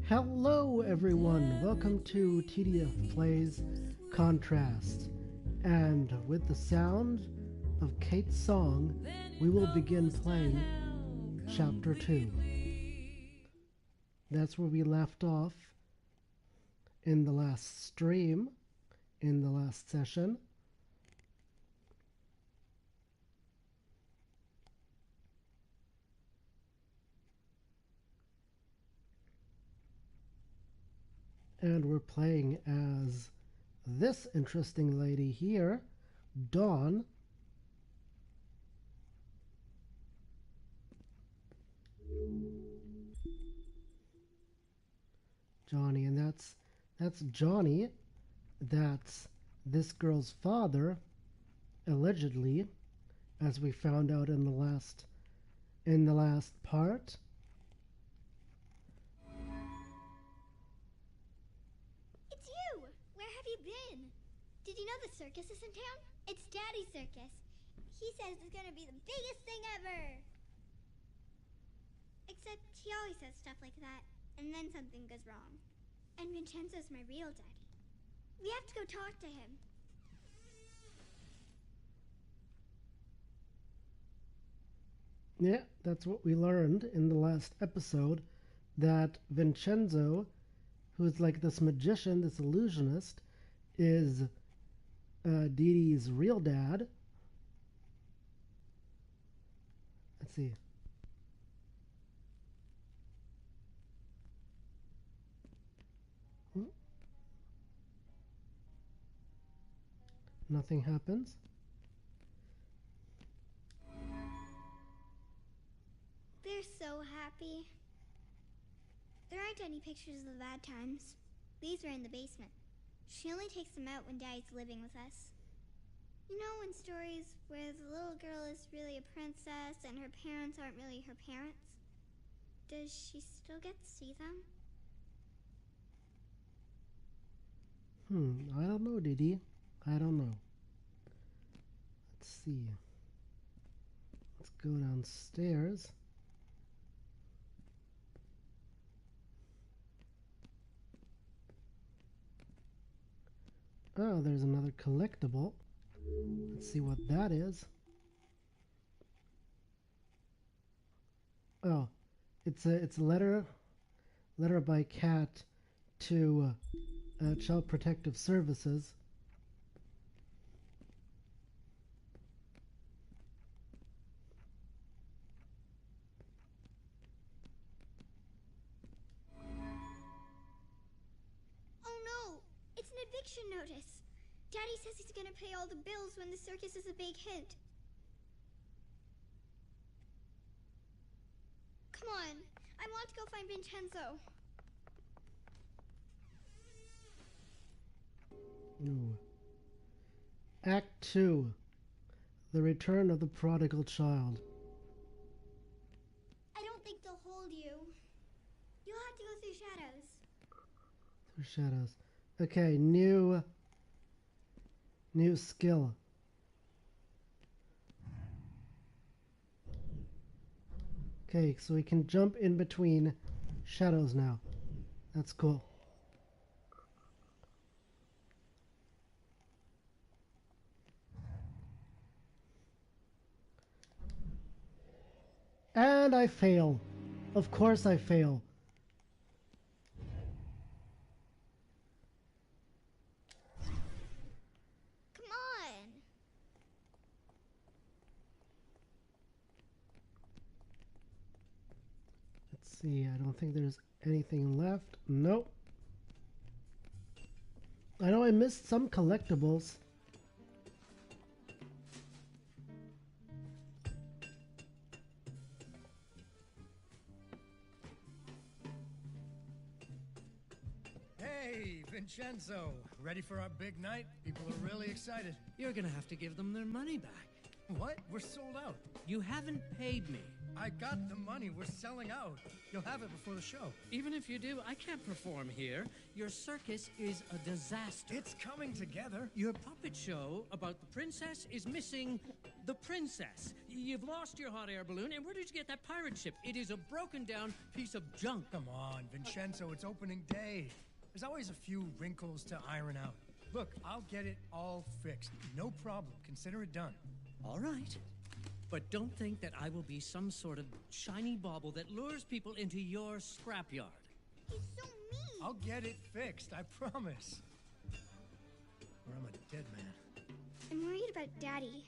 Hello everyone, welcome to TDF Plays Contrast. And with the sound of Kate's song, we will begin playing Chapter 2. That's where we left off in the last stream, in the last session. And we're playing as this interesting lady here, Dawn. Johnny, and that's Johnny. That's this girl's father, allegedly, as we found out in the last part. It's you! Where have you been? Did you know the circus is in town? It's Daddy's circus. He says it's gonna be the biggest thing ever. Except he always says stuff like that, and then something goes wrong. And Vincenzo's my real daddy. We have to go talk to him. Yeah, that's what we learned in the last episode, that Vincenzo, who's like this magician, this illusionist, is Dee Dee's real dad. Let's see. Nothing happens. They're so happy. There aren't any pictures of the bad times. These are in the basement. She only takes them out when Daddy's living with us. You know, in stories where the little girl is really a princess and her parents aren't really her parents? Does she still get to see them? I don't know, Dee Dee. I don't know. Let's see. Let's go downstairs. Oh, there's another collectible. Let's see what that is. Oh, it's a letter by Cat to Child Protective Services. Eviction notice. Daddy says he's gonna pay all the bills when the circus is a big hit. Come on, I want to go find Vincenzo. Ooh. Act 2. The Return of the Prodigal Child. I don't think they'll hold you. You'll have to go through shadows. Through shadows. Okay, new skill. Okay, so we can jump in between shadows now. That's cool. And I fail. Of course I fail. See, I don't think there's anything left. Nope. I know I missed some collectibles. Hey, Vincenzo. Ready for our big night? People are really excited. You're gonna have to give them their money back. What? We're sold out. You haven't paid me. I got the money. We're selling out. You'll have it before the show. Even if you do, I can't perform here. Your circus is a disaster. It's coming together. Your puppet show about the princess is missing the princess. You've lost your hot air balloon, and where did you get that pirate ship? It is a broken down piece of junk. Come on, Vincenzo, it's opening day. There's always a few wrinkles to iron out. Look, I'll get it all fixed. No problem. Consider it done. All right. But don't think that I will be some sort of shiny bauble that lures people into your scrapyard. He's so mean. I'll get it fixed, I promise. Or I'm a dead man. I'm worried about Daddy.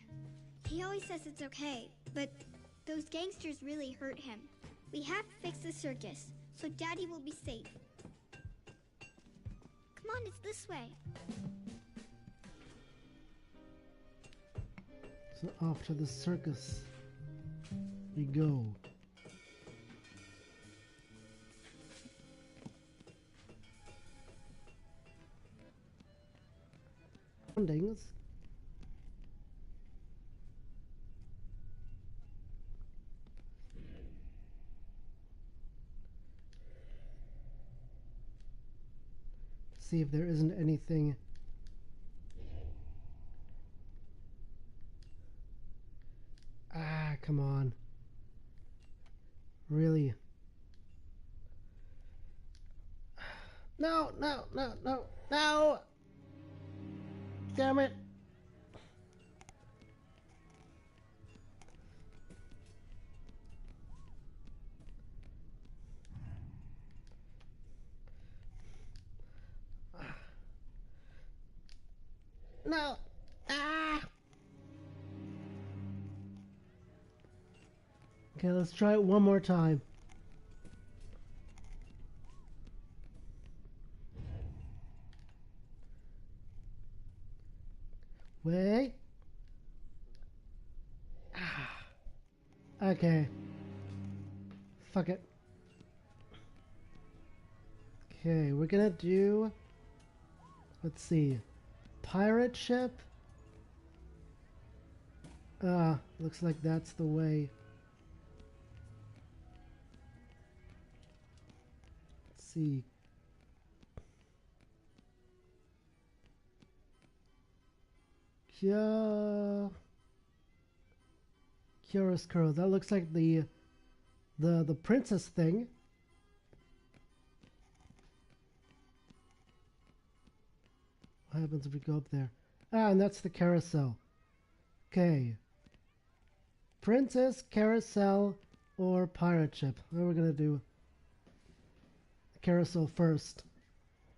He always says it's okay, but those gangsters really hurt him. We have to fix the circus, so Daddy will be safe. Come on, it's this way. So off to the circus we go. Surroundings. See if there isn't anything come on. Really? No, no, no, no, no! Damn it! No! Ah! Okay, let's try it one more time. Wait. Ah. Okay. Fuck it. Okay, we're gonna do... Let's see. Pirate ship? Looks like that's the way. Let's see. Chiaroscuro. That looks like the princess thing. What happens if we go up there? Ah, and that's the carousel. Okay. Princess, carousel, or pirate ship. What are we gonna do? The carousel first.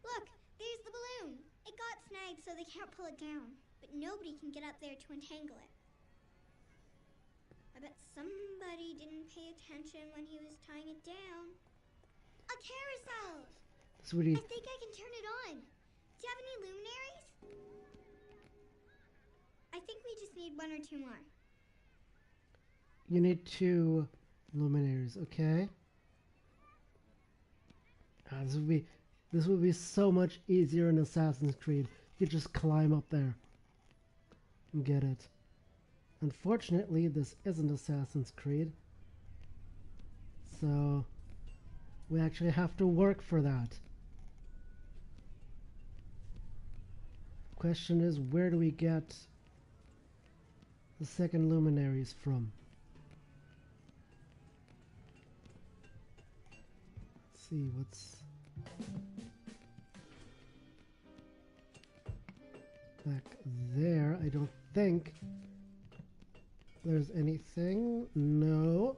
Look, there's the balloon. It got snagged so they can't pull it down, but nobody can get up there to untangle it. I bet somebody didn't pay attention when he was tying it down. A carousel! Sweetie. I think I can turn it on. Do you have any luminaries? I think we just need one or two more. You need 2 luminaries, okay? This would be so much easier in Assassin's Creed. You could just climb up there and get it. Unfortunately, this isn't Assassin's Creed, so we actually have to work for that. Question is, where do we get the second luminaries from? Let's see, what's back there? I don't think there's anything. No.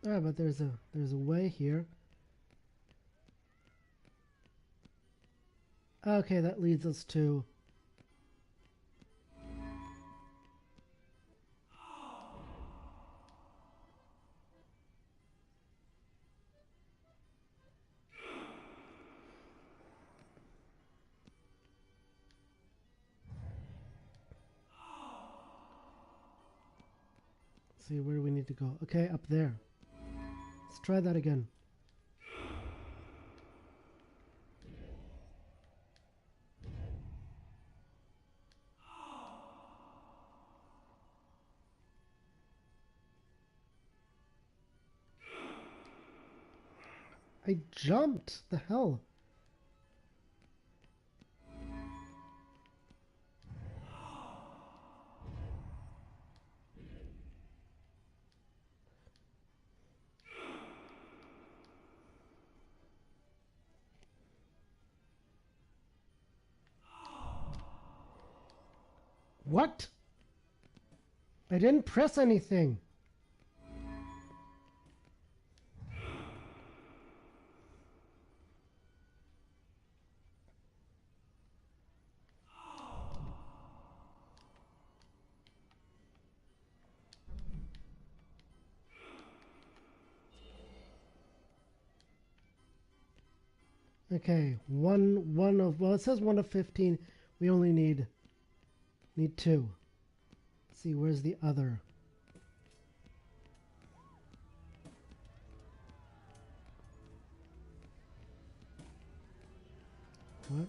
Ah, but there's a way here. Okay, that leads us to... Let's see, where do we need to go? Okay, up there. Let's try that again. I jumped! The hell? What? I didn't press anything. Okay, one of, well, it says 1 of 15. We only need 2. Let's see, where's the other? What?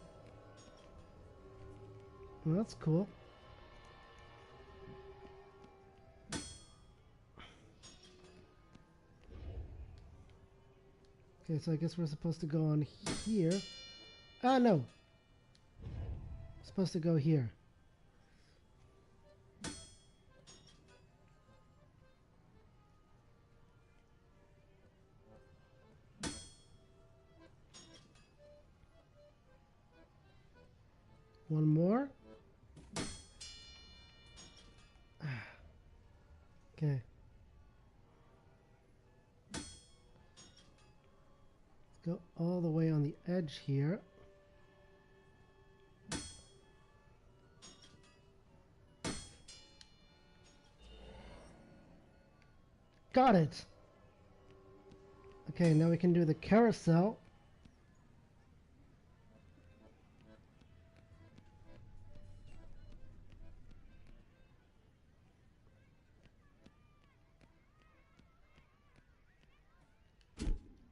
Well, that's cool. Okay, so I guess we're supposed to go on here. Ah, no. We're supposed to go here. One more. Okay. Let's go all the way on the edge here. Got it! Okay, now we can do the carousel.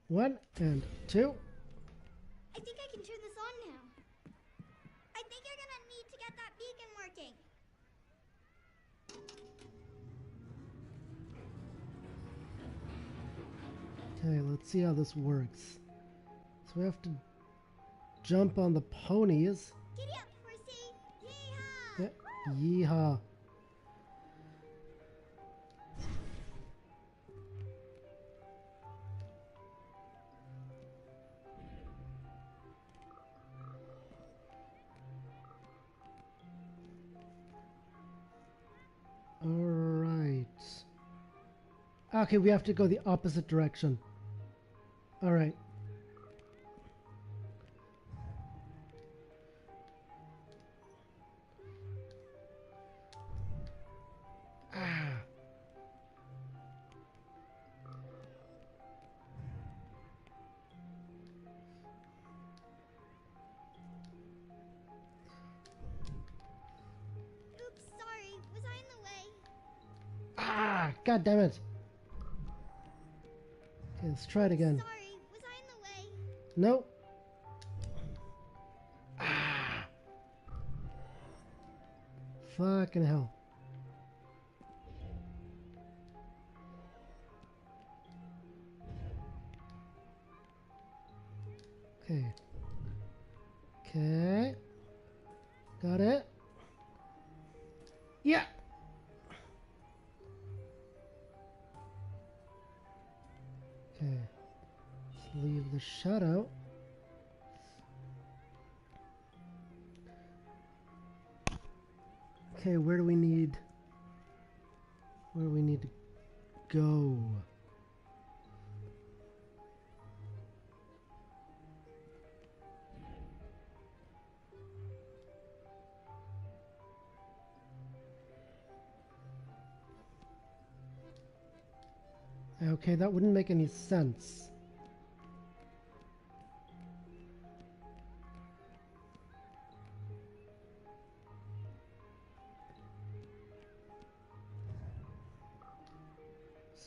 One and 2. I think I can turn this on now. I think you're gonna need to get that beacon working. Okay, let's see how this works. So we have to jump on the ponies. Giddy up, horsey! Yeehaw! Yeah, yeehaw. Alright. Okay, we have to go the opposite direction. Alright. Ah. Oops, sorry. Was I in the way? Ah, god damn it. Okay, let's try it again. Sorry, was I in the way? Nope. Ah. Fucking hell. Okay. Okay. Got it. Yeah. Okay. Let's leave the shadow. Okay, where do we need to go? Okay, that wouldn't make any sense.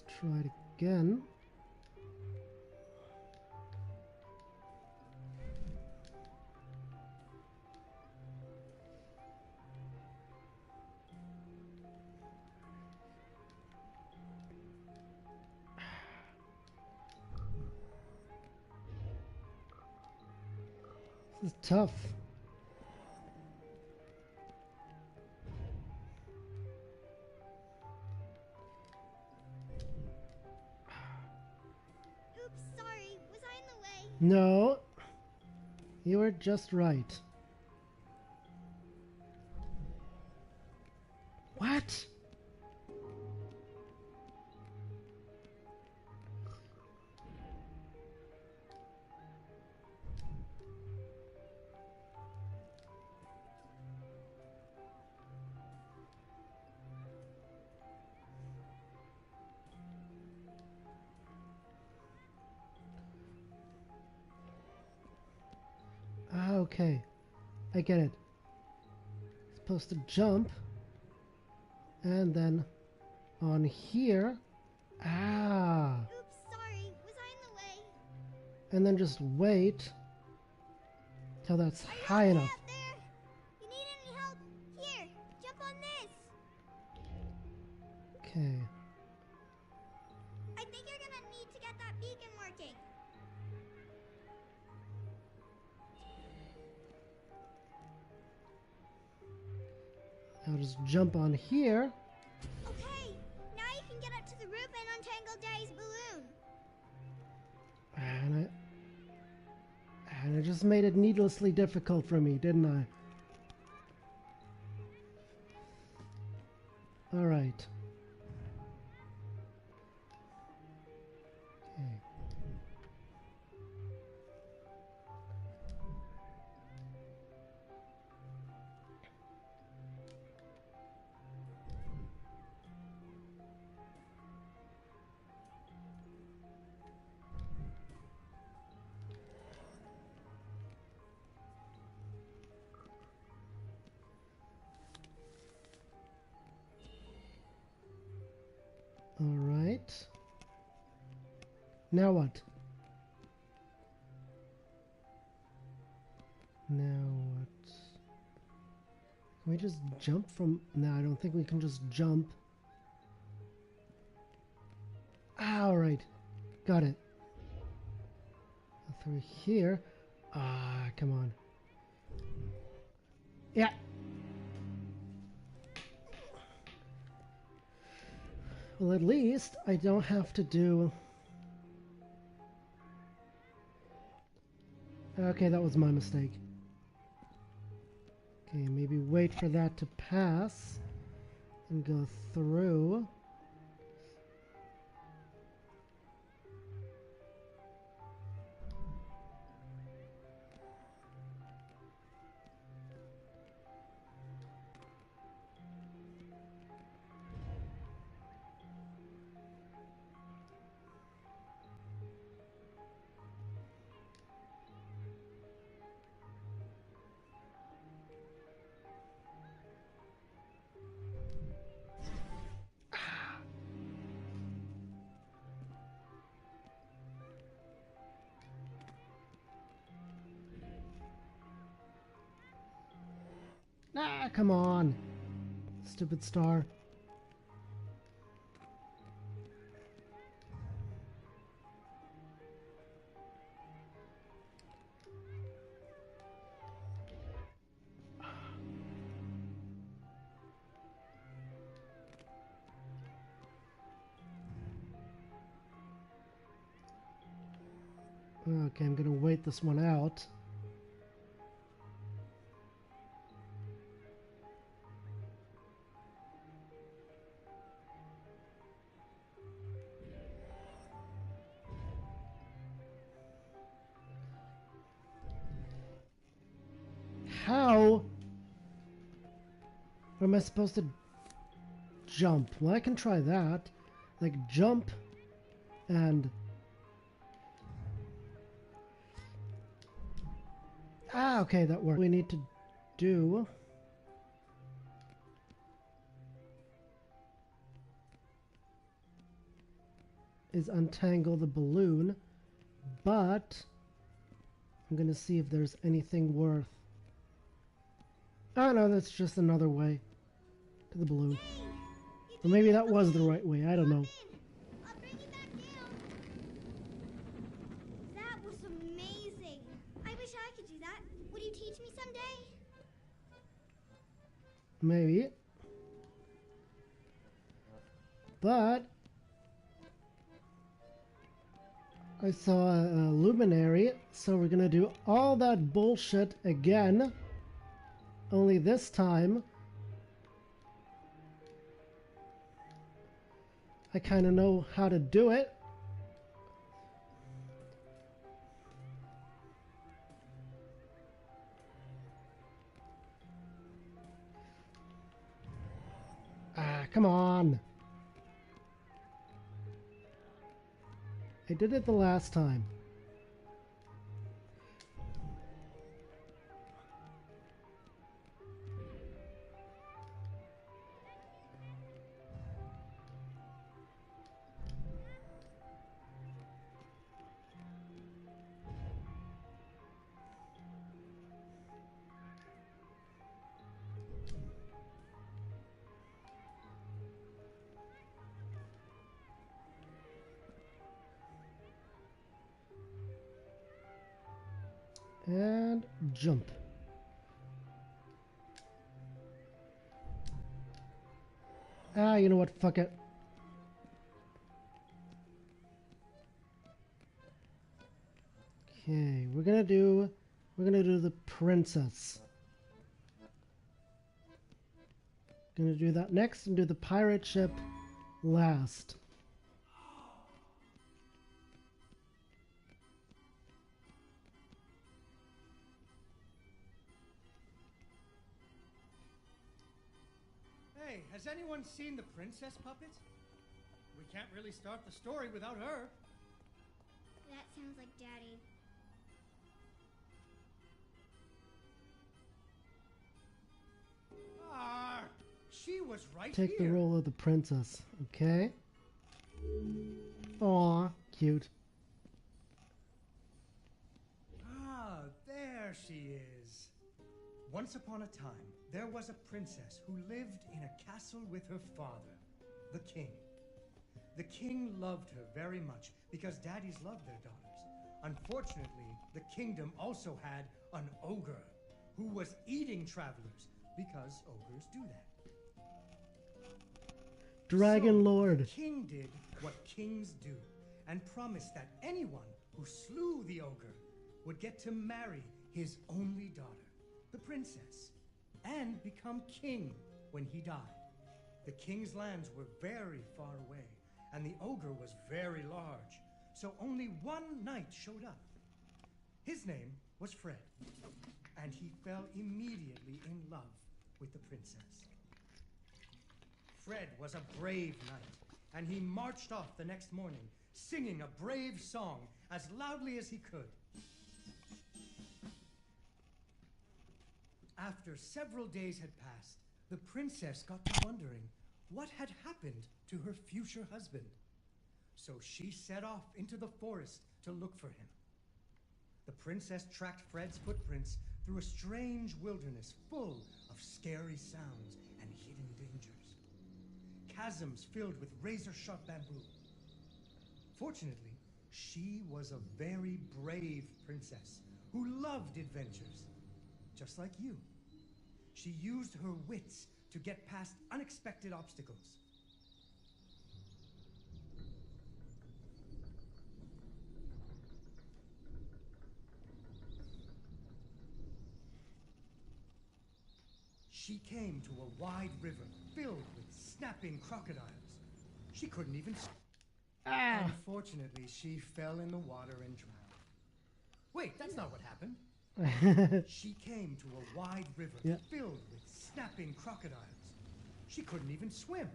try it again. This is tough. Oops, sorry. Was I in the way? No, you were just right. What? Ah, okay. I get it. Supposed to jump. And then on here. Ah. Oops, sorry. Was I in the way? And then just wait till that's Are you high okay enough. out there? You need any help? Here, jump on this. Okay. I think you're gonna need to get that beacon working. I'll just jump on here. Okay, now you can get up to the roof and untangle Daddy's balloon. And I just made it needlessly difficult for me, didn't I? All right. Okay. All right. Now what? Now what? Can we just jump from... No, I don't think we can just jump. All right. Got it. Through here. Ah, come on. Yeah. Well, at least I don't have to do... Okay, that was my mistake. Okay, maybe wait for that to pass and go through. Ah, come on. Stupid star. Okay, I'm gonna wait this one out. How am I supposed to jump? Well, I can try that. Like, jump and... Ah, okay, that worked. We need to do... is untangle the balloon, but I'm gonna see if there's anything worth. Oh no, that's just another way to the balloon. Or maybe that was the right way, I don't know. I'll bring you back down. That was amazing. I wish I could do that. Would you teach me someday? Maybe. But I saw a luminary, so we're gonna do all that bullshit again. Only this time, I kind of know how to do it. Ah, come on. I did it the last time. And jump. Ah, you know what? Fuck it. Okay, we're gonna do the princess. Gonna do that next and do the pirate ship last. Hey, has anyone seen the princess puppet? We can't really start the story without her. That sounds like Daddy. Ah, she was right Take here. the role of the princess, okay? Aw, cute. Ah, there she is. Once upon a time, there was a princess who lived in a castle with her father, the king. The king loved her very much because daddies love their daughters. Unfortunately, the kingdom also had an ogre who was eating travelers because ogres do that. Dragon So, Lord. the king did what kings do and promised that anyone who slew the ogre would get to marry his only daughter, the princess, and become king when he died. The king's lands were very far away, and the ogre was very large, so only one knight showed up. His name was Fred, and he fell immediately in love with the princess. Fred was a brave knight, and he marched off the next morning, singing a brave song as loudly as he could. After several days had passed, the princess got to wondering what had happened to her future husband. So she set off into the forest to look for him. The princess tracked Fred's footprints through a strange wilderness full of scary sounds and hidden dangers. Chasms filled with razor-sharp bamboo. Fortunately, she was a very brave princess who loved adventures, just like you. She used her wits to get past unexpected obstacles. She came to a wide river filled with snapping crocodiles. She couldn't even swim. Ah! Unfortunately, she fell in the water and drowned. Wait, that's not what happened. She came to a wide river filled with snapping crocodiles. She couldn't even swim.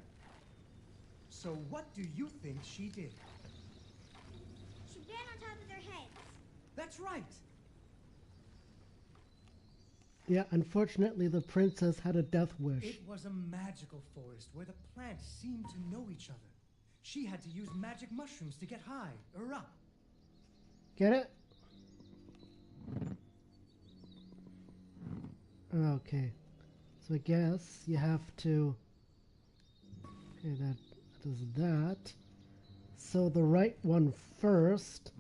So what do you think she did? She ran on top of their heads. That's right. Yeah, unfortunately the princess had a death wish. It was a magical forest where the plants seemed to know each other. She had to use magic mushrooms to get high or up. Get it? Okay. So I guess you have to... Okay, that does that. So the right one first.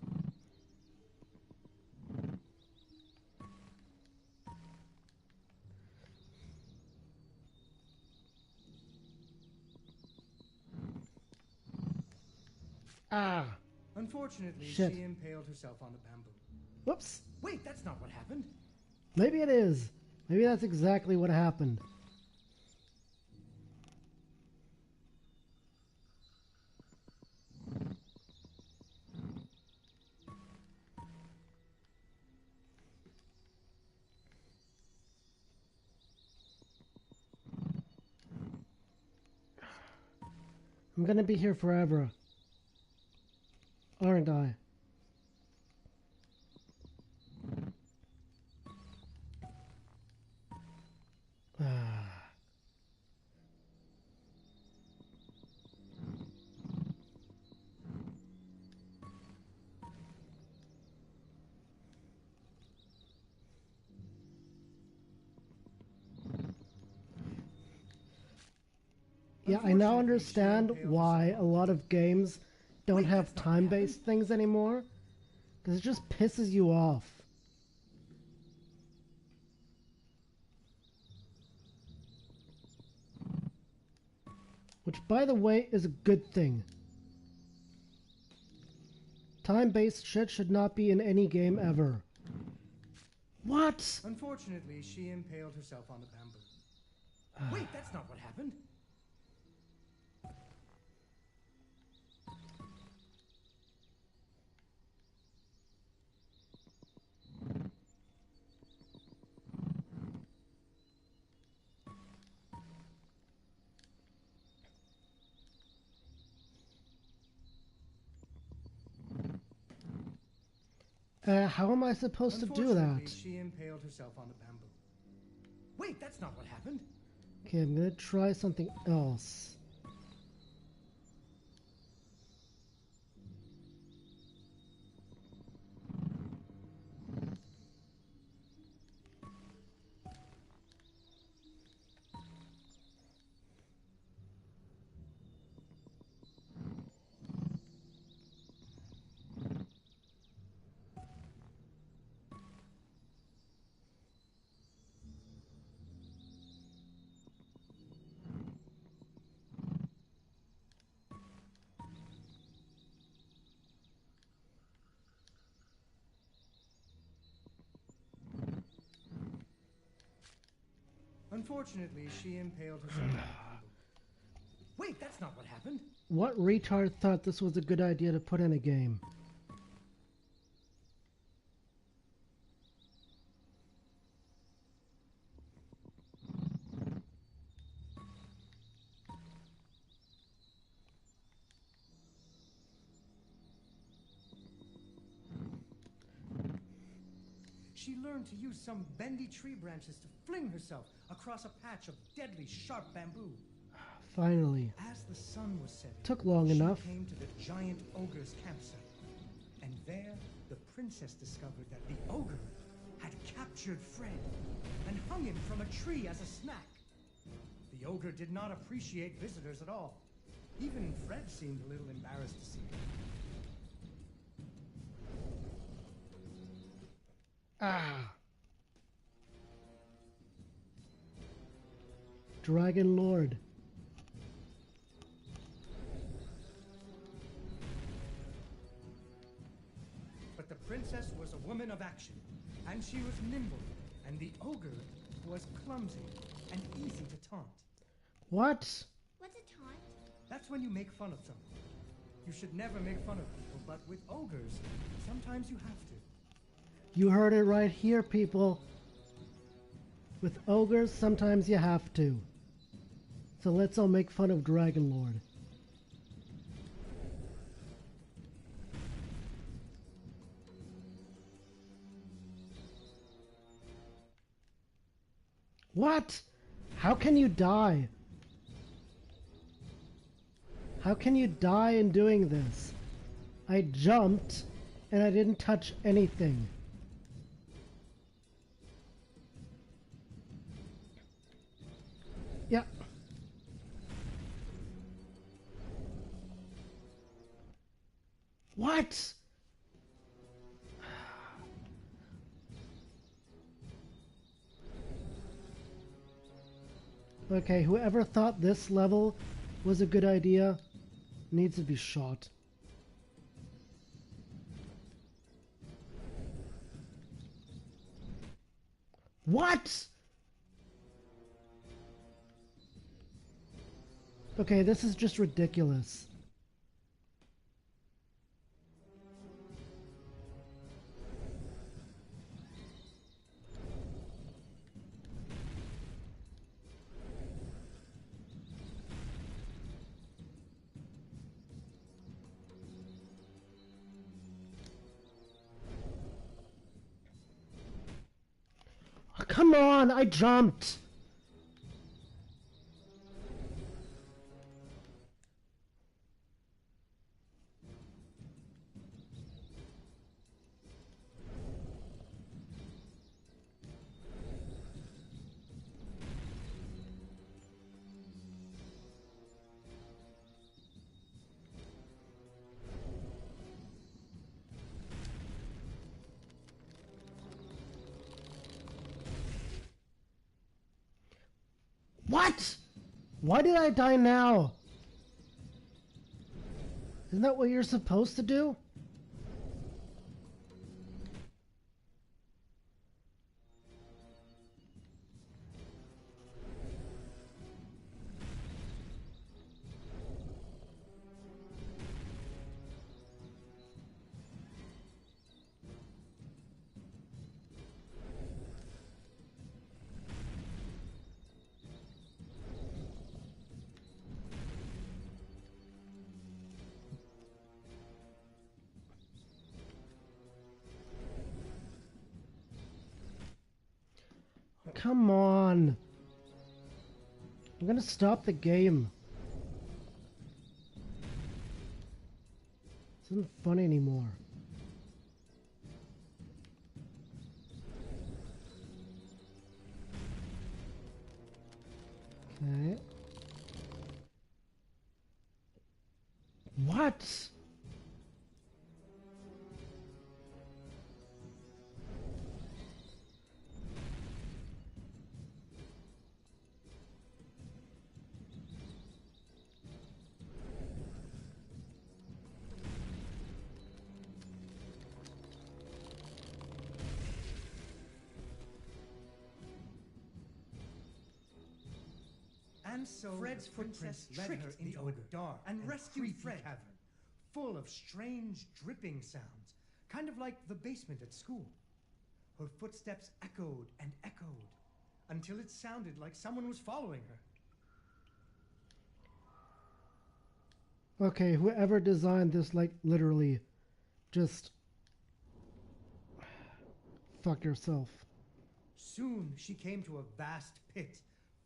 Ah! Unfortunately, Shit. she impaled herself on the bamboo. Whoops! Wait, that's not what happened. Maybe it is. Maybe that's exactly what happened. I'm gonna be here forever. Aren't I? Ah. Yeah, I now understand why a lot of games don't have time-based things anymore. Because it just pisses you off. Which, by the way, is a good thing. Time-based shit should not be in any game ever. What? Unfortunately, she impaled herself on the bamboo. Wait, that's not what happened. How am I supposed to do that? She impaled herself on the bamboo. Wait, that's not what happened. Okay, I'm gonna try something else. Unfortunately, she impaled herself on the bamboo. Wait, that's not what happened. What retard thought this was a good idea to put in a game? She learned to use some bendy tree branches to fling herself across a patch of deadly sharp bamboo. Finally. As the sun was setting, Took long she enough. came to the giant ogre's campsite. And there, the princess discovered that the ogre had captured Fred and hung him from a tree as a snack. The ogre did not appreciate visitors at all. Even Fred seemed a little embarrassed to see him. Ah. Dragon Lord. But the princess was a woman of action, and she was nimble, and the ogre was clumsy and easy to taunt. What? What's a taunt? That's when you make fun of someone. You should never make fun of people, but with ogres, sometimes you have to. You heard it right here, people. With ogres, sometimes you have to. So let's all make fun of Dragon Lord. What? How can you die? How can you die in doing this? I jumped and I didn't touch anything. Yeah. What? Okay, whoever thought this level was a good idea needs to be shot. What? Okay, this is just ridiculous. Come on, I jumped. What? Why did I die now? Isn't that what you're supposed to do? Come on. I'm gonna stop the game. This isn't fun anymore. Okay. What? And so Fred's footprints led her into a dark and rescued Fred cavern, full of strange dripping sounds, kind of like the basement at school. Her footsteps echoed and echoed until it sounded like someone was following her. Okay, whoever designed this, like, literally just fuck yourself. Soon she came to a vast pit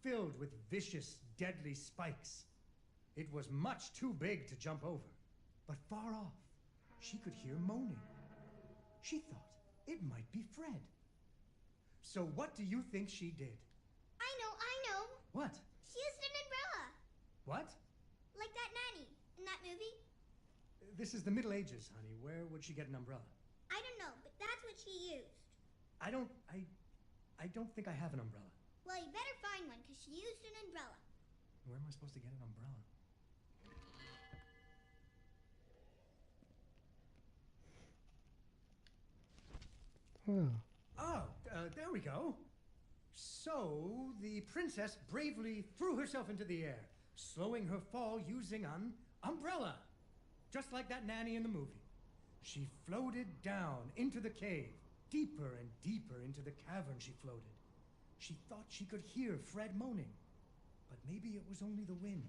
filled with vicious, deadly spikes. It was much too big to jump over, but far off, she could hear moaning. She thought it might be Fred. So what do you think she did? I know. What? She used an umbrella. What? Like that nanny in that movie. This is the Middle Ages, honey. Where would she get an umbrella? I don't know, but that's what she used. I don't think I have an umbrella. Well, you better find one, because she used an umbrella. Where am I supposed to get an umbrella? There we go. So, the princess bravely threw herself into the air, slowing her fall using an umbrella. Just like that nanny in the movie. She floated down into the cave. Deeper and deeper into the cavern she floated. She thought she could hear Fred moaning, but maybe it was only the wind.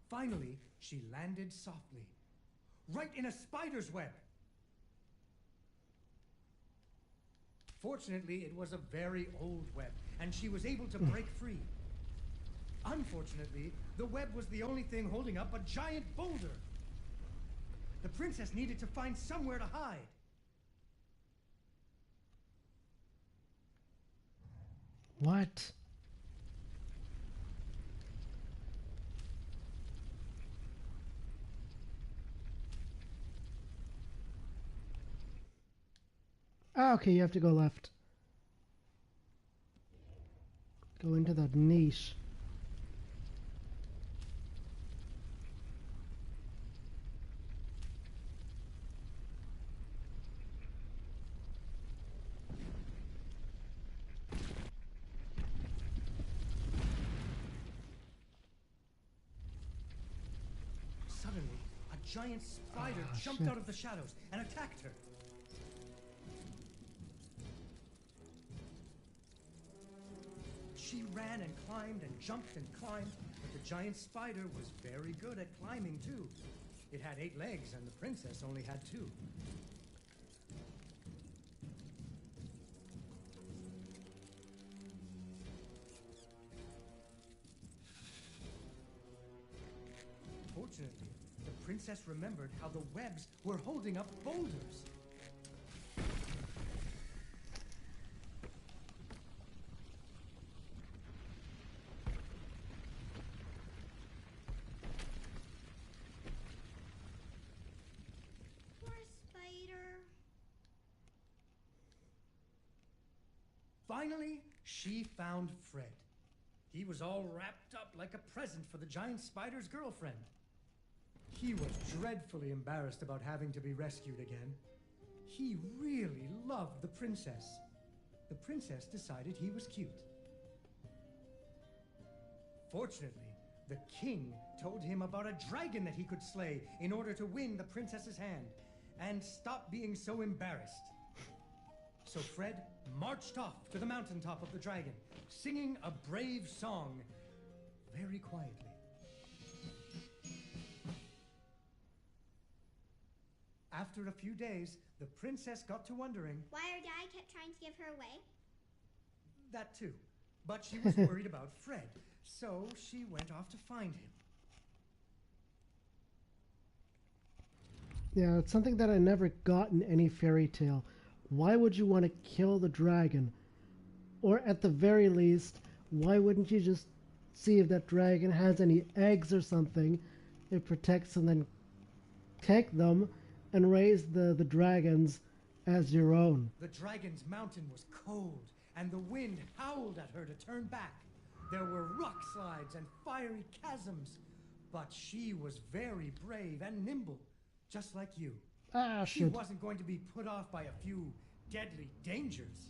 Finally, she landed softly, right in a spider's web. Fortunately, it was a very old web, and she was able to break free. Unfortunately, the web was the only thing holding up a giant boulder. The princess needed to find somewhere to hide. What? Ah, okay, you have to go left. Go into that niche. Suddenly, a giant spider jumped shit. out of the shadows and attacked her. She ran and climbed and jumped and climbed, but the giant spider was very good at climbing too. It had 8 legs and the princess only had 2. Fortunately, the princess remembered how the webs were holding up boulders. Poor spider. Finally, she found Fred. He was all wrapped up like a present for the giant spider's girlfriend. He was dreadfully embarrassed about having to be rescued again. He really loved the princess. The princess decided he was cute. Fortunately, the king told him about a dragon that he could slay in order to win the princess's hand and stop being so embarrassed. So Fred marched off to the mountaintop of the dragon, singing a brave song very quietly. After a few days, the princess got to wondering... Why her dad kept trying to give her away? That too. But she was worried about Fred, so she went off to find him. Yeah, it's something that I never got in any fairy tale. Why would you want to kill the dragon? Or at the very least, why wouldn't you just see if that dragon has any eggs or something it protects, and then take them and raise the dragons as your own? The dragon's mountain was cold, and the wind howled at her to turn back. There were rock slides and fiery chasms, but she was very brave and nimble, just like you. Ah, She shit. wasn't going to be put off by a few deadly dangers.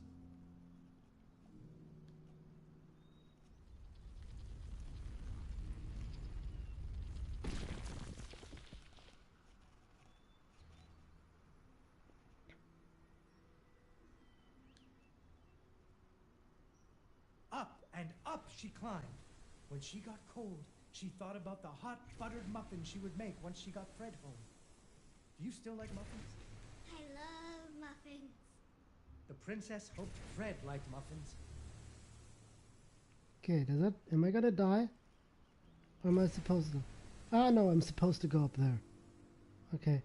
Up and up she climbed. When she got cold, she thought about the hot buttered muffins she would make once she got Fred home. Do you still like muffins? I love muffins. The princess hoped Fred liked muffins. Okay, am I gonna die? Or am I supposed to? Ah, no, I'm supposed to go up there. Okay.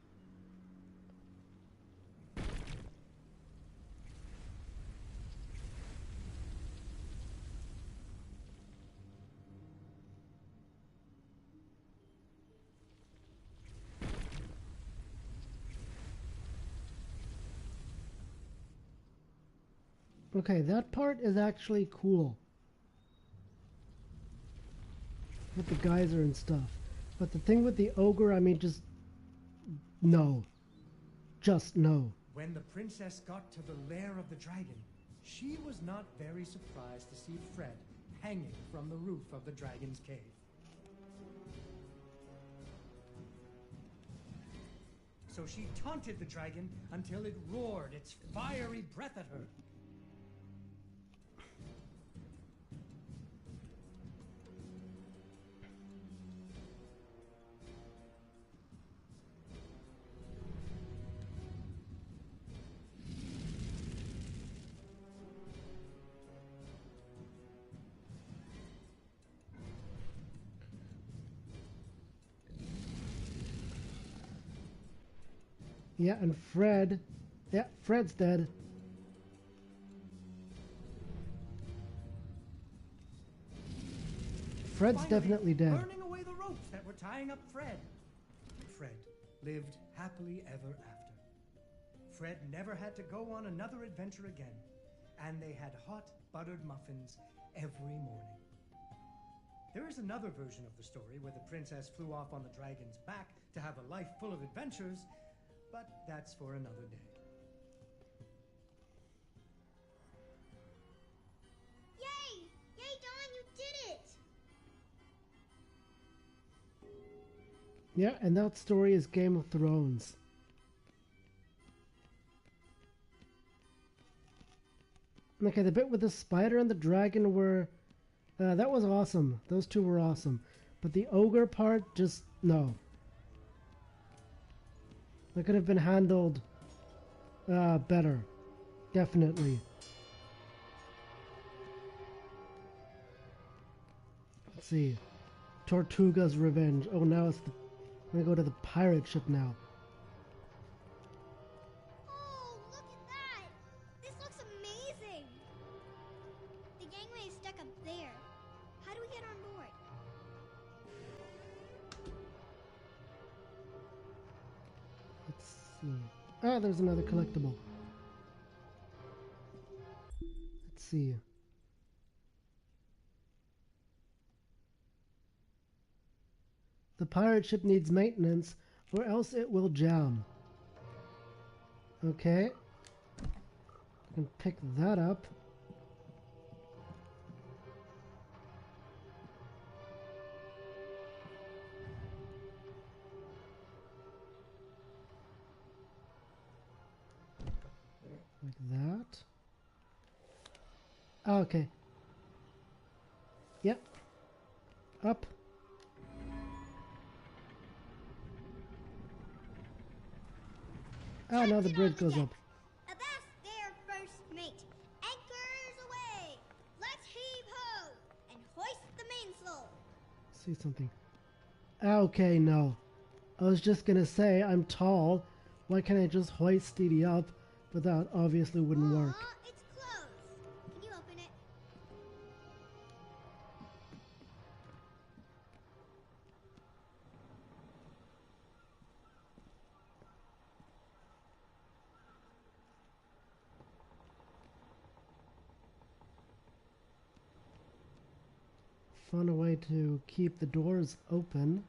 Okay, that part is actually cool. With the geyser and stuff. But the thing with the ogre, I mean, just... no. Just no. When the princess got to the lair of the dragon, she was not very surprised to see Fred hanging from the roof of the dragon's cave. So she taunted the dragon until it roared its fiery breath at her. Yeah, and Fred. Yeah, Fred's dead. Fred's Finally, definitely dead. burning away the ropes that were tying up Fred. Fred lived happily ever after. Fred never had to go on another adventure again, and they had hot buttered muffins every morning. There is another version of the story where the princess flew off on the dragon's back to have a life full of adventures, but that's for another day. Yay! Yay, Dawn, you did it! Yeah, and that story is Game of Thrones. Okay, the bit with the spider and the dragon were... that was awesome. Those two were awesome. But the ogre part, just... no. That could have been handled better. Definitely. Let's see. Tortuga's Revenge. Oh, now it's the... I'm gonna go to the pirate ship now. Oh, look at that! This looks amazing! The gangway is stuck up there. How do we get on board? Let's see. Ah, there's another collectible. Let's see. The pirate ship needs maintenance, or else it will jam. Okay. I can pick that up. Like that. Ah, okay. Yep. Up. Ah, now the bridge goes up. Avast there, first mate! Anchors away! Let's heave ho! And hoist the mainsail! See something. Ah, okay, no. I was just gonna say, I'm tall. Why can't I just hoist Steedy up? But that obviously wouldn't work. Aw, it's closed. Can you open it? Found a way to keep the doors open.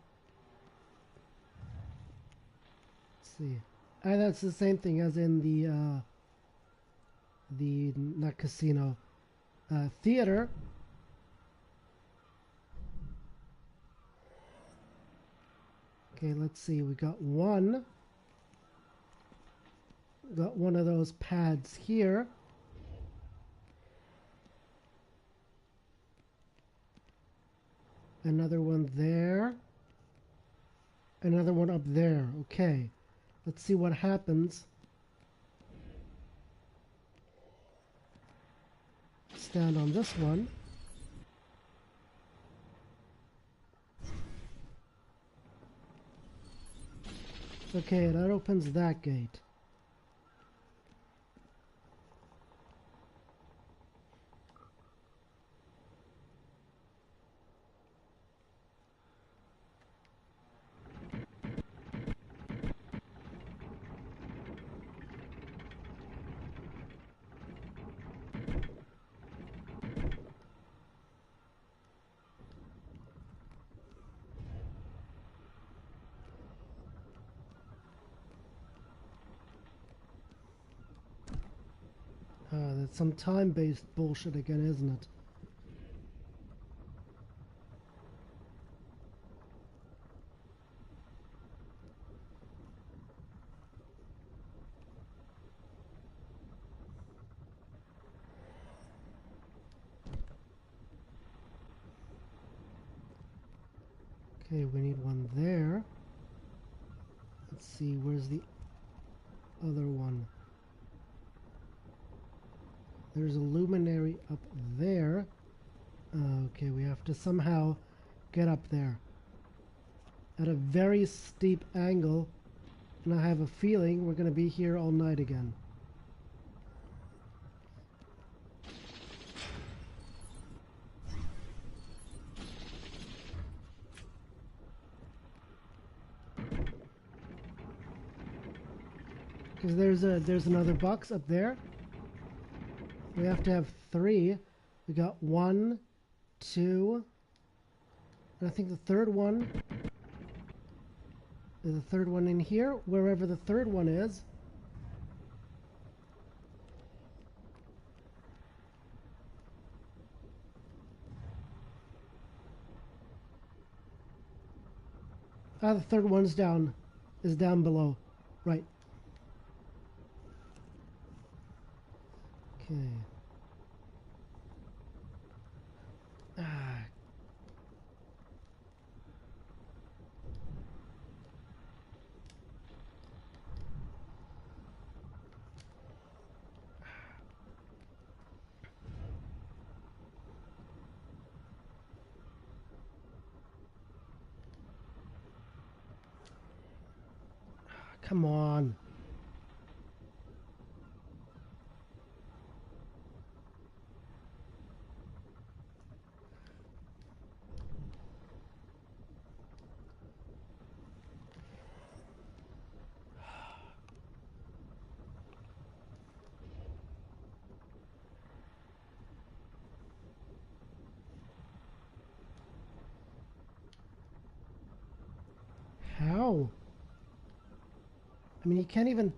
Let's see. Ah, that's the same thing as in the not casino, theater. Okay, let's see. We got one. Got one of those pads here. Another one there. Another one up there. Okay. Let's see what happens. Stand on this one. Okay, that opens that gate. That's some time-based bullshit again, isn't it? Okay, we need one there. Let's see, where's the other one? There's a luminary up there. Okay, we have to somehow get up there. At a very steep angle And I have a feeling we're going to be here all night again. Because there's another box up there. We have to have 3. We got 1, 2, and I think the third one. There's a third one in here, wherever the third one is. Ah, the third one's down. Is down below. Right. Okay. Ah. Come on. How? I mean, you can't even...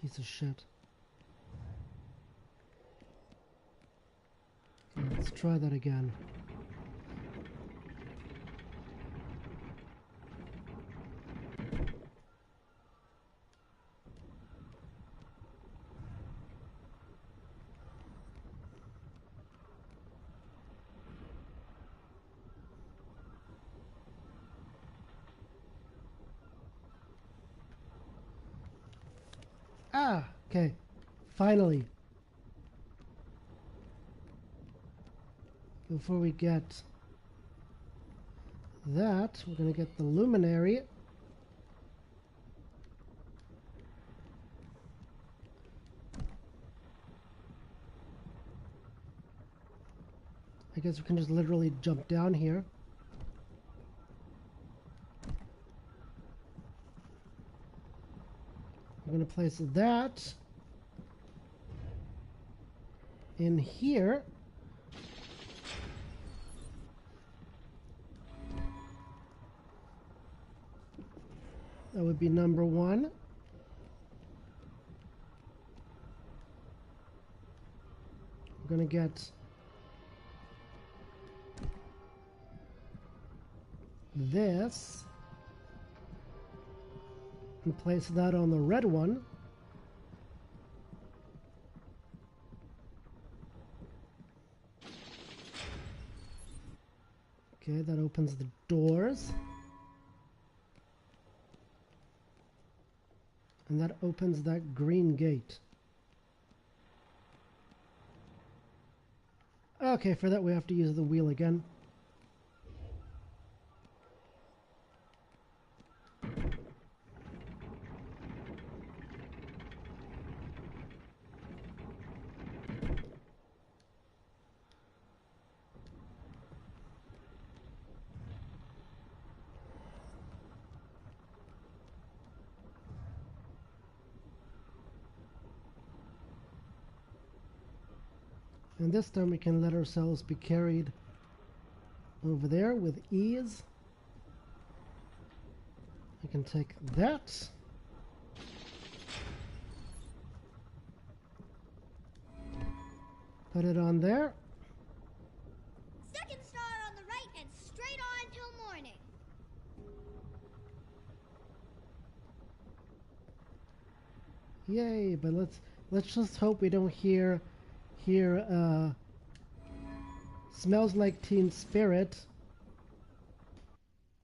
Piece of shit. Okay, let's try that again. Ah, okay. Finally. Before we get that, we're going to get the luminary. I guess we can just literally jump down here. We're going to place that in here. That would be number 1. We're going to get this and place that on the red one. Okay, that opens the doors. And that opens that green gate. Okay, for that we have to use the wheel again. And this time we can let ourselves be carried over there with ease. I can take that. Put it on there. Second star on the right and straight on till morning. Yay, but let's just hope we don't hear Smells Like Teen Spirit.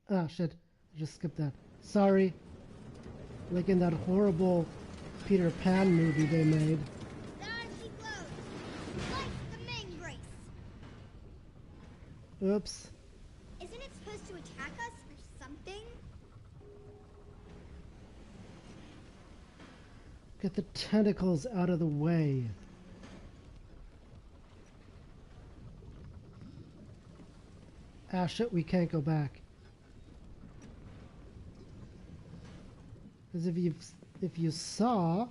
Ah, shit. I just skipped that. Sorry. Like in that horrible Peter Pan movie they made. There she glows, like the main grace. Oops. Isn't it supposed to Get the tentacles out of the way. Ah, shit, we can't go back. Because if you saw,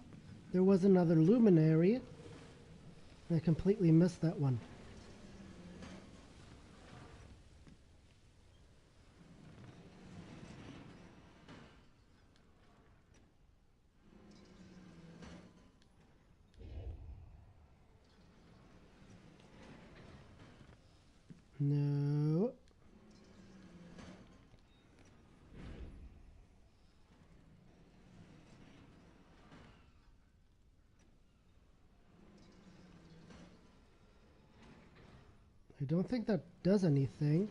there was another luminary, and I completely missed that one. No. I don't think that does anything.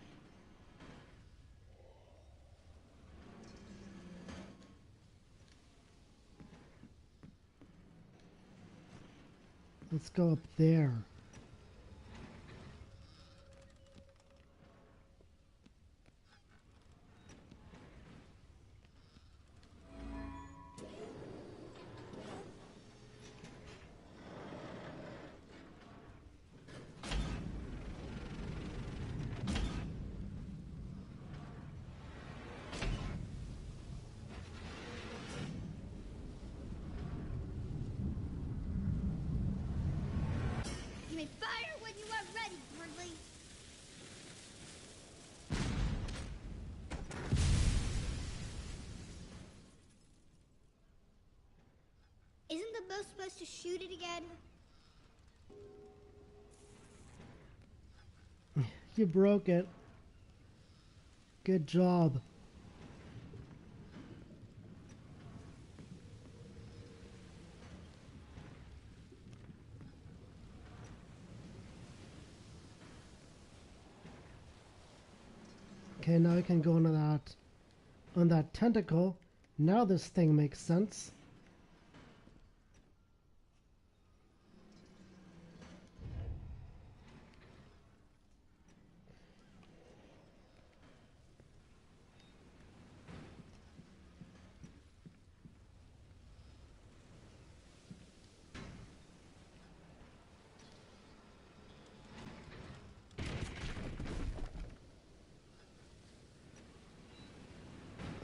Let's go up there. You may fire when you are ready, Bradley. Isn't the bow supposed to shoot it again? You broke it. Good job. Okay, now I can go into on that tentacle. Now this thing makes sense.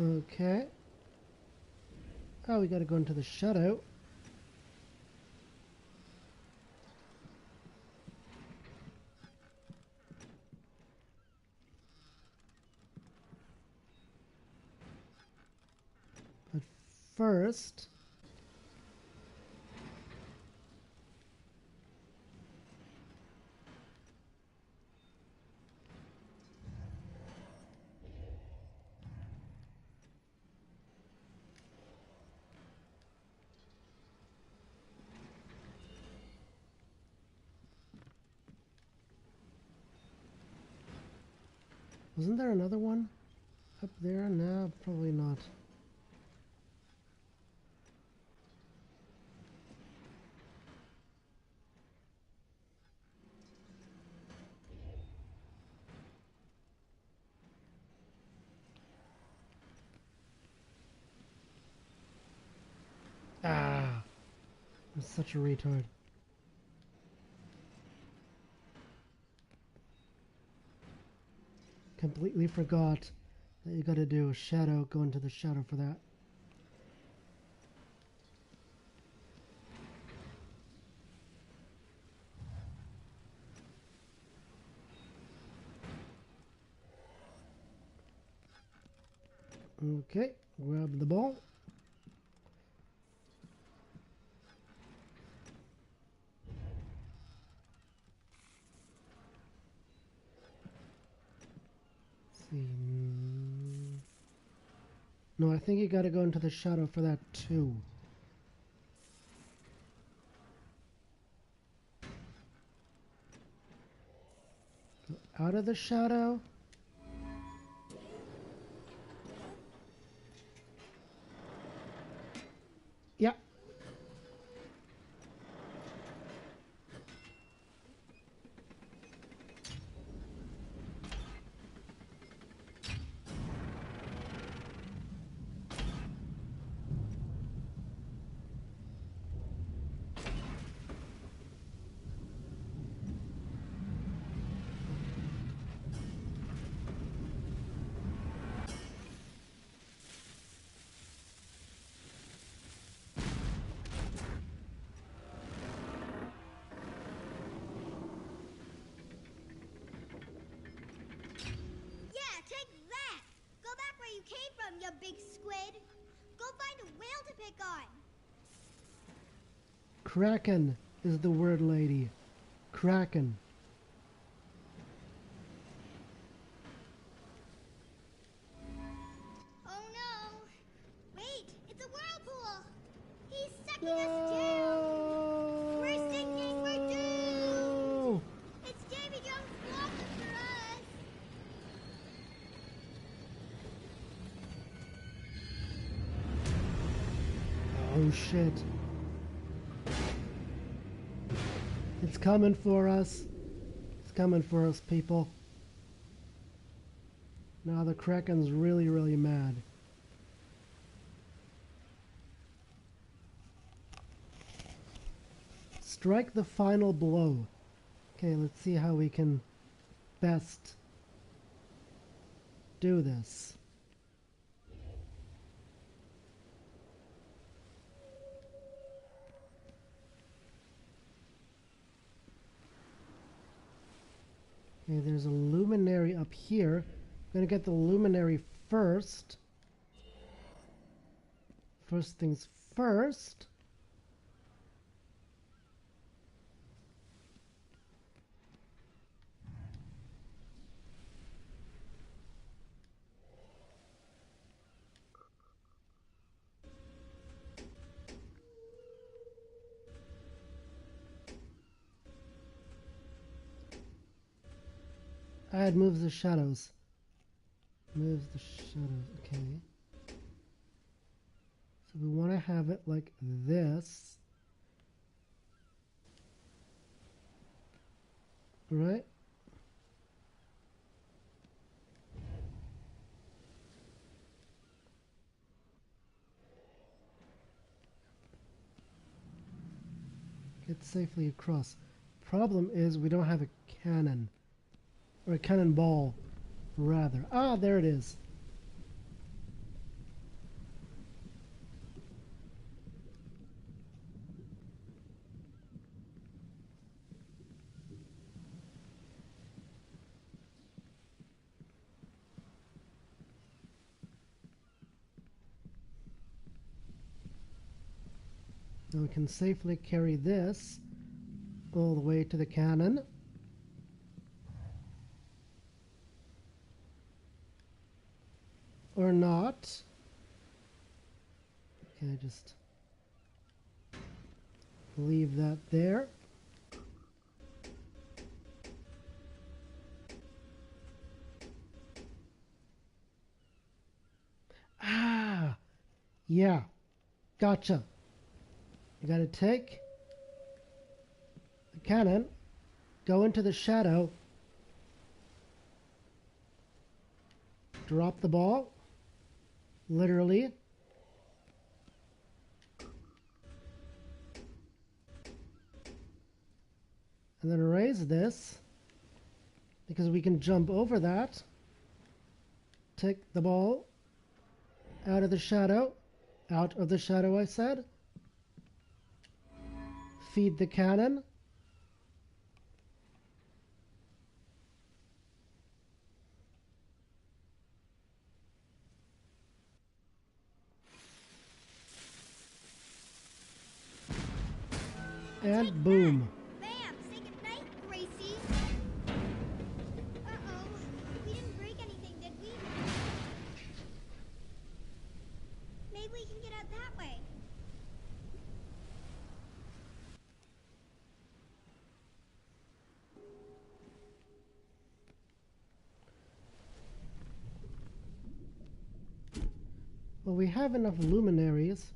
Okay. Oh, we gotta go into the shadow. But first... Wasn't there another one up there? No, probably not. Ah, I'm such a retard. Completely forgot that you gotta do a shadow, go into the shadow for that. Okay, grab the ball. Let's see. No, I think you gotta go into the shadow for that too. Go out of the shadow. Yeah. big squid. Go find a whale to pick on. Kraken is the word, lady. Kraken. Oh no! Wait, it's a whirlpool! He's sucking us down! We're sinking, we're doomed! It's Davy Jones' blocking for us! Oh shit. It's coming for us. It's coming for us, people. Now the Kraken's really, really mad. Strike the final blow. Okay, let's see how we can best do this. Okay, there's a luminary up here. I'm gonna get the luminary first. First things first. It moves the shadows. Moves the shadows, okay. So we want to have it like this. Right? Get safely across. Problem is we don't have a cannon. Or a cannonball, rather. Ah, there it is. Now we can safely carry this all the way to the cannon. Or not. Okay, just leave that there. Ah, yeah, gotcha. You gotta take the cannon, go into the shadow, drop the ball. Literally. And then raise this because we can jump over that. Take the ball out of the shadow. Out of the shadow, I said. Feed the cannon. And boom. Bam! Say goodnight, Gracie! Uh-oh. We didn't break anything, did we? Maybe we can get out that way. Well, we have enough luminaries.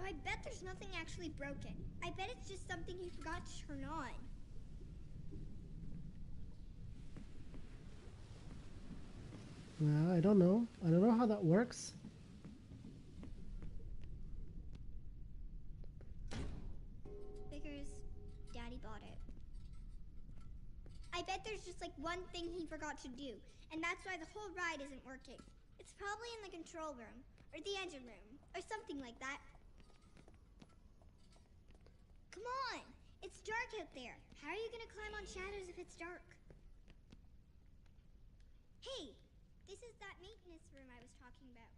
Oh, I bet there's nothing actually broken. I bet it's just something you forgot to turn on. Well, I don't know. I don't know how that works. Figures Daddy bought it. I bet there's just like one thing he forgot to do, and that's why the whole ride isn't working. It's probably in the control room, or the engine room, or something like that. Come on! It's dark out there. How are you gonna climb on shadows if it's dark? Hey! This is that that maintenance room I was talking about.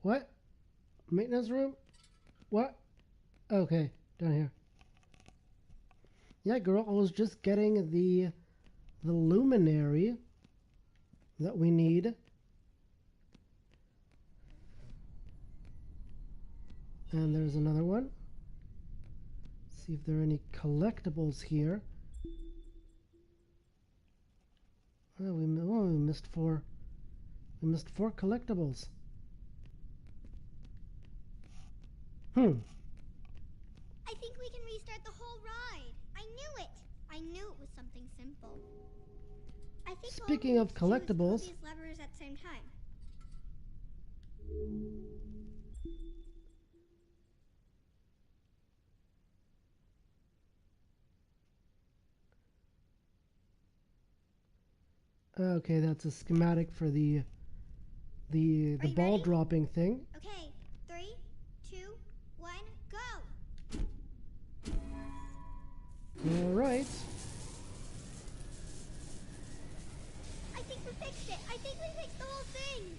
What? Maintenance room? What? Okay, down here. Yeah, girl, I was just getting the luminary that we need. And there's another one. See if there are any collectibles here. Oh, we missed four. We missed 4 collectibles. I think we can restart the whole ride. I knew it. I knew it was something simple. I think Speaking of collectibles, these levers at the same time. okay, that's a schematic for the ball ready? dropping thing. Okay, 3, 2, 1, go! All right. I think we fixed it. I think we fixed the whole thing.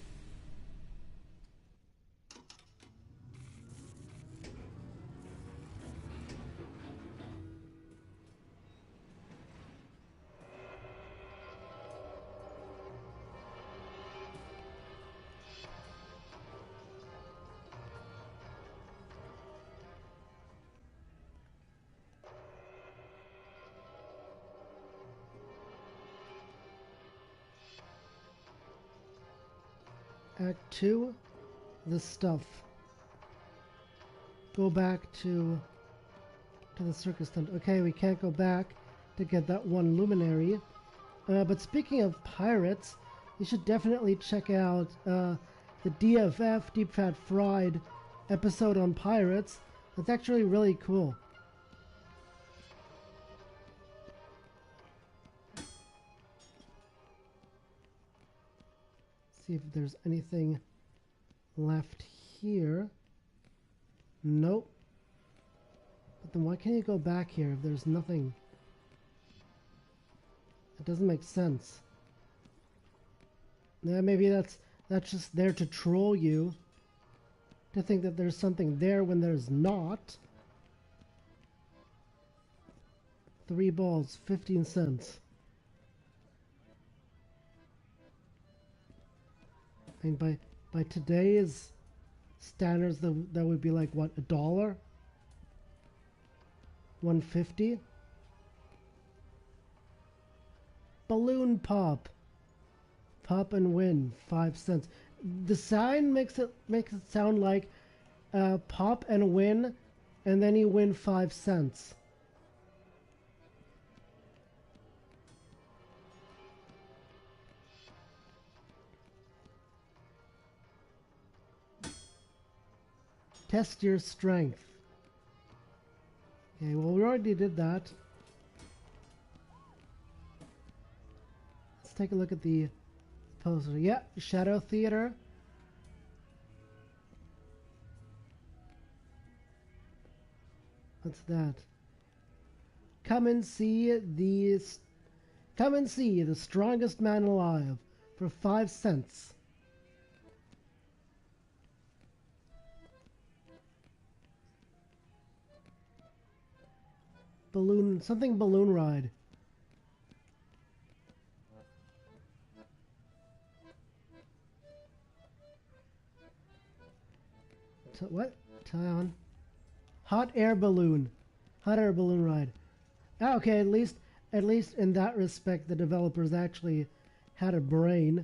Act 2, the stuff. Go back to the circus tent. Okay, we can't go back to get that one luminary. But speaking of pirates, you should definitely check out the DFF, Deep Fat Fried episode on pirates. It's actually really cool. See if there's anything left here. Nope. But then why can't you go back here if there's nothing? It doesn't make sense. Yeah, maybe that's just there to troll you, to think that there's something there when there's not. 3 balls, 15 cents. I mean, by today's standards, that would be like what, $1? 150. Balloon pop. Pop and win, 5 cents. The sign makes it sound like pop and win, and then you win 5 cents. Test your strength. Okay, well, we already did that. Let's take a look at the poster. Yeah, Shadow Theater. What's that? Come and see the strongest man alive for 5 cents. Balloon ride. What? Tie on. Hot air balloon ride. Okay, at least in that respect, the developers actually had a brain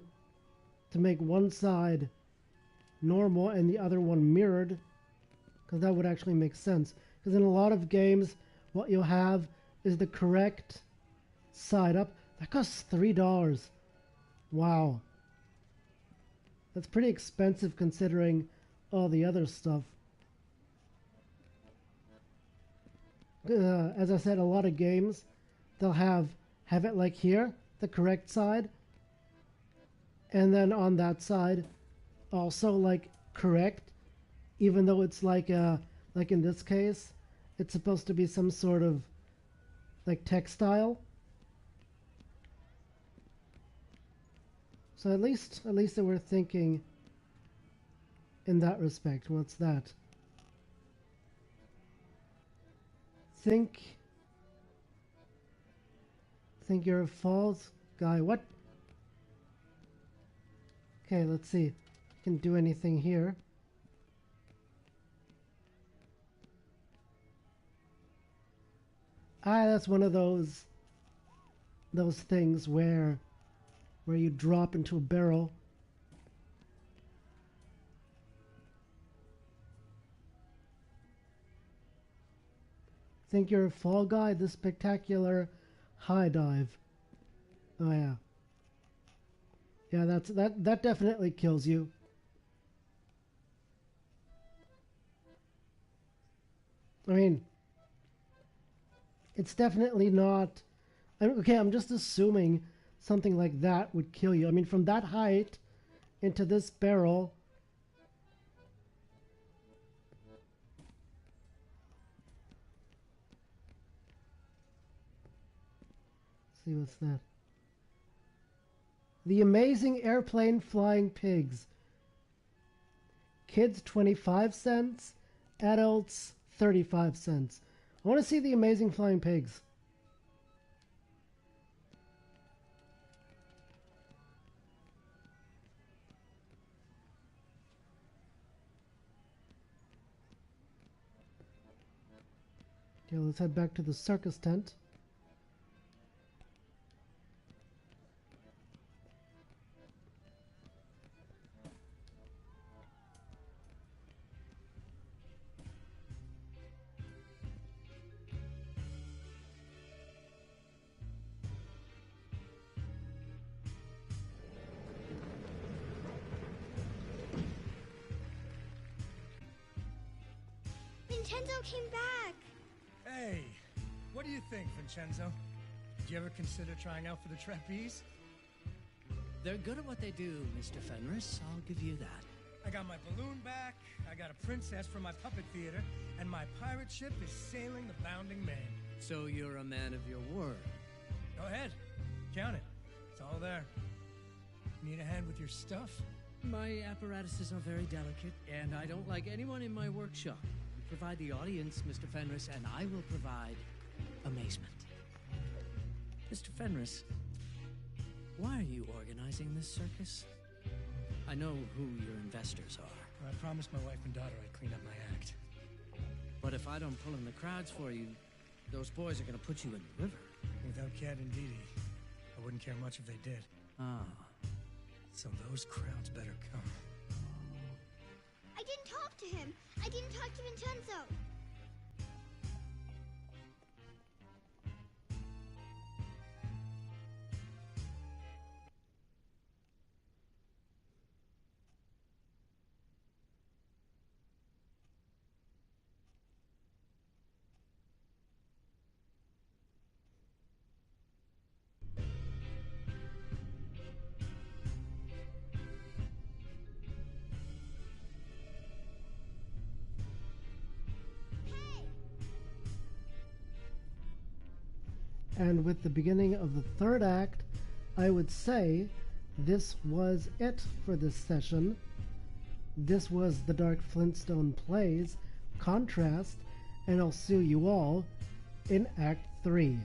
to make one side normal and the other one mirrored, because that would actually make sense. Because in a lot of games, what you'll have is the correct side up. That costs $3. Wow. That's pretty expensive considering all the other stuff. As I said, a lot of games, they'll have it like here, the correct side, and then on that side, also like correct, even though it's like in this case, it's supposed to be some sort of like textile. So at least they were thinking in that respect. What's that? Think you're a false guy. What? Okay, let's see. Can do anything here. Ah, that's one of those things where you drop into a barrel. Think you're a fall guy? The spectacular high dive. Oh yeah. Yeah, that definitely kills you. I mean, it's definitely not. Okay, I'm just assuming something like that would kill you. I mean, from that height into this barrel. Let's see what's that. The Amazing Airplane Flying Pigs. Kids 25 cents, adults 35 cents. I want to see the Amazing Flying Pigs. Okay, let's head back to the circus tent. Vincenzo came back! Hey, what do you think, Vincenzo? Did you ever consider trying out for the trapeze? They're good at what they do, Mr. Fenris. I'll give you that. I got my balloon back, I got a princess from my puppet theater, and my pirate ship is sailing the bounding main. So you're a man of your word. Go ahead, count it. It's all there. Need a hand with your stuff? My apparatuses are very delicate, and I don't like anyone in my workshop. You provide the audience, Mr. Fenris, and I will provide amazement. Mr. Fenris, why are you organizing this circus? I know who your investors are. I promised my wife and daughter I'd clean up my act. But if I don't pull in the crowds for you, those boys are going to put you in the river. Without Cat and Dee Dee, I wouldn't care much if they did. Ah. So those crowds better come. I didn't talk to him. I didn't talk to Vincenzo. And with the beginning of the third act, I would say this was it for this session. This was the Dark Flintstone Plays Contrast, and I'll see you all in Act 3.